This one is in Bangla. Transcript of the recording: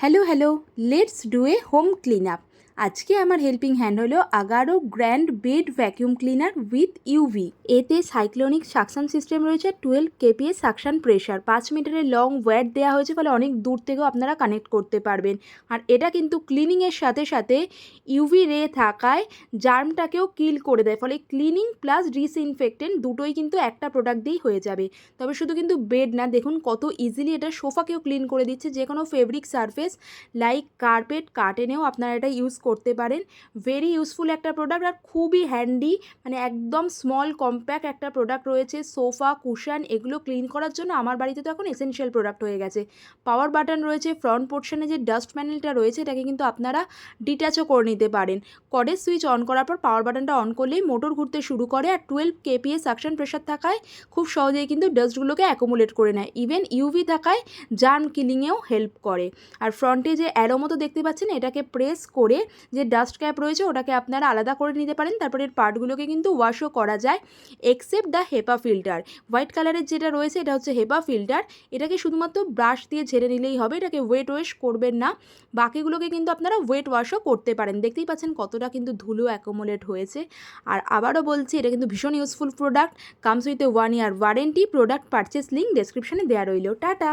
Hello, let's do a home clean up. আজকে আমার হেল্পিং হ্যান্ড হলো Agaro grand bed vacuum cleaner with UV. এতে সাইক্লোনিক সাকশন সিস্টেম রয়েছে, 12 কেপিএ সাকশন প্রেশার, 5 মিটারের লং ওয়্যার দেওয়া হয়েছে, ফলে অনেক দূর থেকেও আপনারা কানেক্ট করতে পারবেন। আর এটা কিন্তু ক্লিনিংয়ের সাথে সাথে ইউভি রে থাকায় জার্মটাকেও কিল করে দেয়, ফলে ক্লিনিং প্লাস ডিসইনফেক্টেন্ট দুটোই কিন্তু একটা প্রোডাক্ট দিয়েই হয়ে যাবে। তবে শুধু কিন্তু বেড না, দেখুন কত ইজিলি এটা সোফাকেও ক্লিন করে দিচ্ছে। যে কোনো ফেব্রিক সারফেস লাইক কার্পেট, কার্টেনেও আপনারা এটা ইউজ করতে পারেন। ভেরি ইউজফুল একটা প্রোডাক্ট আর খুবই হ্যান্ডি, মানে একদম স্মল কম্প্যাক্ট একটা প্রোডাক্ট রয়েছে। সোফা, কুশন এগুলো ক্লিন করার জন্য আমার বাড়িতে তো এখন এসেনশিয়াল প্রোডাক্ট হয়ে গেছে। পাওয়ার বাটন রয়েছে, ফ্রন্ট পোর্শনে যে ডাস্ট প্যানেলটা রয়েছে এটাকে কিন্তু আপনারা ডিট্যাচও করে নিতে পারেন। কর্ডের সুইচ অন করার পর পাওয়ার বাটনটা অন করলেই মোটর ঘুরতে শুরু করে, আর 12 কেপিএ সাকশন প্রেশার থাকায় খুব সহজেই কিন্তু ডাস্টগুলোকে অ্যাকুমুলেট করে নেয়। ইভেন ইউভি থাকায় জার্ম কিলিংয়েও হেল্প করে। আর ফ্রন্টে যে অ্যারো মতো দেখতে পাচ্ছেন, এটাকে প্রেস করে যে ডাস্ট ক্যাপ রয়েছে ওটাকে আপনারা আলাদা করে নিতে পারেন। তারপরে এর পার্টগুলোকে কিন্তু ওয়াশও করা যায়, এক্সেপ্ট দ্য হেপা ফিল্টার। হোয়াইট কালারের যেটা রয়েছে এটা হচ্ছে হেপা ফিল্টার। এটাকে শুধুমাত্র ব্রাশ দিয়ে ঝেড়ে নিলেই হবে, এটাকে ওয়েট ওয়াশ করবেন না। বাকিগুলোকে কিন্তু আপনারা ওয়েট ওয়াশও করতে পারেন। দেখতেই পাচ্ছেন কতটা কিন্তু ধুলো অ্যাকোমোলেট হয়েছে। আর আবারও বলছি, এটা কিন্তু ভীষণ useful product. Comes with a 1 year warranty. Product purchase link ডেসক্রিপশনে দেওয়া রইল। টাটা।